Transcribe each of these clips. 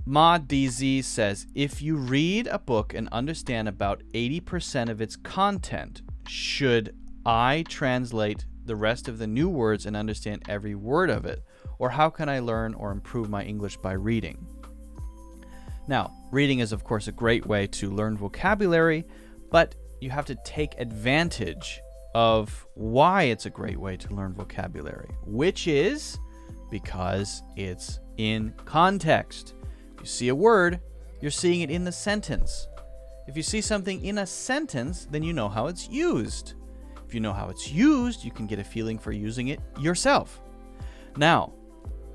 Ma DZ says, if you read a book and understand about 80% of its content, should I translate the rest of the new words and understand every word of it? Or how can I learn or improve my English by reading? Now, reading is of course a great way to learn vocabulary, but you have to take advantage of why it's a great way to learn vocabulary, which is because it's in context. If you see a word, you're seeing it in the sentence. If you see something in a sentence, then you know how it's used. If you know how it's used, you can get a feeling for using it yourself. Now,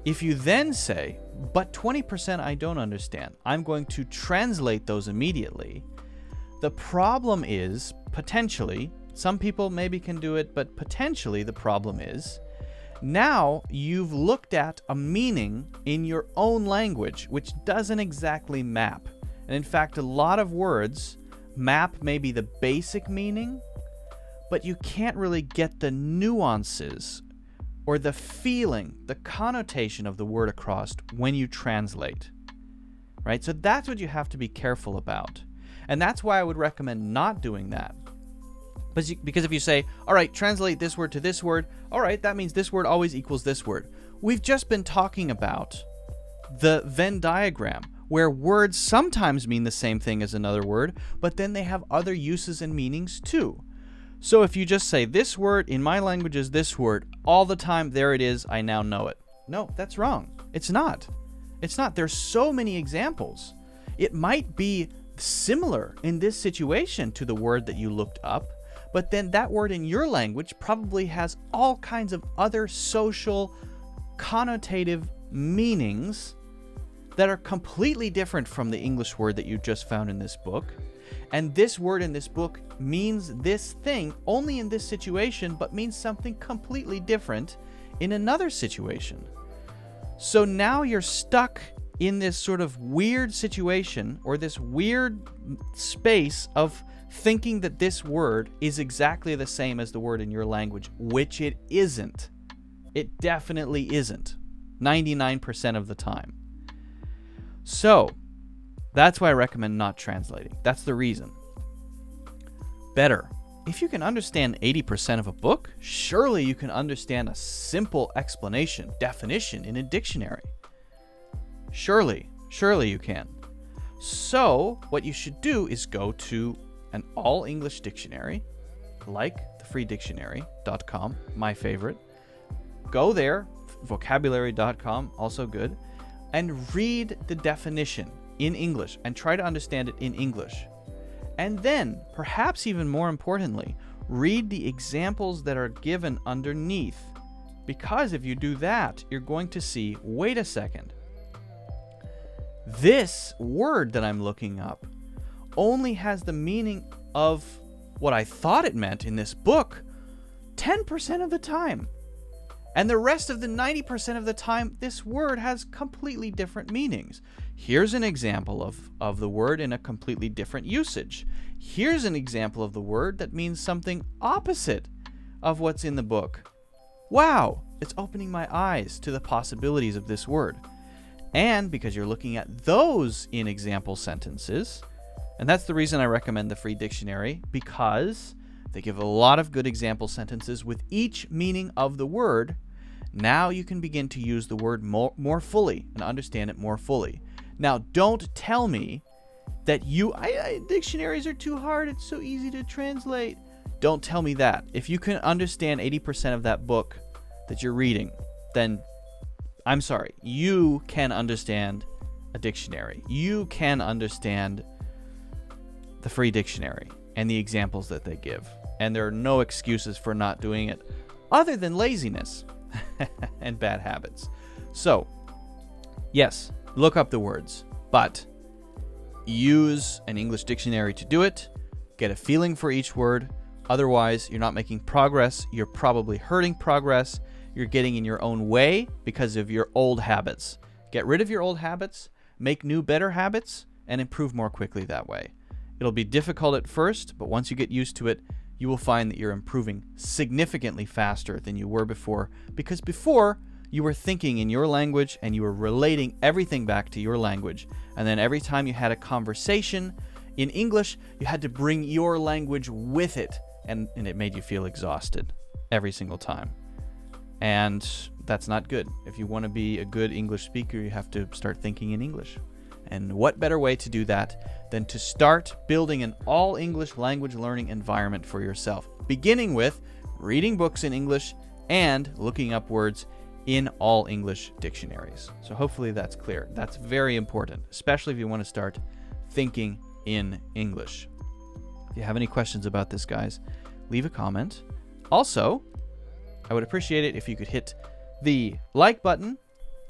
if you then say, but 20% I don't understand, I'm going to translate those immediately. The problem is, potentially, some people maybe can do it, but potentially the problem is, now you've looked at a meaning in your own language which doesn't exactly map. And in fact, a lot of words map maybe the basic meaning, but you can't really get the nuances or the feeling, the connotation of the word across when you translate. Right? So that's what you have to be careful about. And that's why I would recommend not doing that. Because if you say, all right, translate this word to this word, all right, that means this word always equals this word. We've just been talking about the Venn diagram, where words sometimes mean the same thing as another word, but then they have other uses and meanings too. So if you just say this word in my language is this word all the time, there it is, I now know it. No, that's wrong. It's not. It's not. There's so many examples. It might be similar in this situation to the word that you looked up, but then that word in your language probably has all kinds of other social connotative meanings that are completely different from the English word that you just found in this book. And this word in this book means this thing only in this situation, but means something completely different in another situation. So now you're stuck in this sort of weird situation or this weird space of thinking that this word is exactly the same as the word in your language, which it isn't. It definitely isn't. 99% of the time. So, that's why I recommend not translating. That's the reason. Better. If you can understand 80% of a book, surely you can understand a simple explanation, definition in a dictionary. Surely you can. So, what you should do is go to an all-English dictionary, like thefreedictionary.com, my favorite. Go there, vocabulary.com, also good, and read the definition in English and try to understand it in English. And then, perhaps even more importantly, read the examples that are given underneath. Because if you do that, you're going to see, wait a second, this word that I'm looking up only has the meaning of what I thought it meant in this book 10% of the time. And the rest of the 90% of the time, this word has completely different meanings. Here's an example of the word in a completely different usage. Here's an example of the word that means something opposite of what's in the book. Wow, it's opening my eyes to the possibilities of this word. And because you're looking at those in example sentences, and that's the reason I recommend the free dictionary, because they give a lot of good example sentences with each meaning of the word. Now you can begin to use the word more fully and understand it more fully. Now, don't tell me that dictionaries are too hard, it's so easy to translate. Don't tell me that. If you can understand 80% of that book that you're reading, then I'm sorry, you can understand a dictionary. You can understand the free dictionary and the examples that they give. And there are no excuses for not doing it other than laziness and bad habits. So, yes, look up the words, but use an English dictionary to do it. Get a feeling for each word. Otherwise, you're not making progress. You're probably hurting progress. You're getting in your own way because of your old habits. Get rid of your old habits, make new, better habits, and improve more quickly that way. It'll be difficult at first, but once you get used to it, you will find that you're improving significantly faster than you were before, because before you were thinking in your language and you were relating everything back to your language. And then every time you had a conversation in English, you had to bring your language with it. And it made you feel exhausted every single time. And that's not good. If you want to be a good English speaker, you have to start thinking in English. And what better way to do that than to start building an all-English language learning environment for yourself, beginning with reading books in English and looking up words in all English dictionaries. So hopefully that's clear. That's very important, especially if you want to start thinking in English. If you have any questions about this, guys, leave a comment. Also, I would appreciate it if you could hit the like button.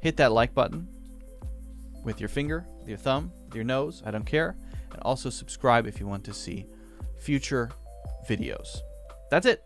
Hit that like button with your finger, with your thumb, with your nose, I don't care. And also subscribe if you want to see future videos. That's it.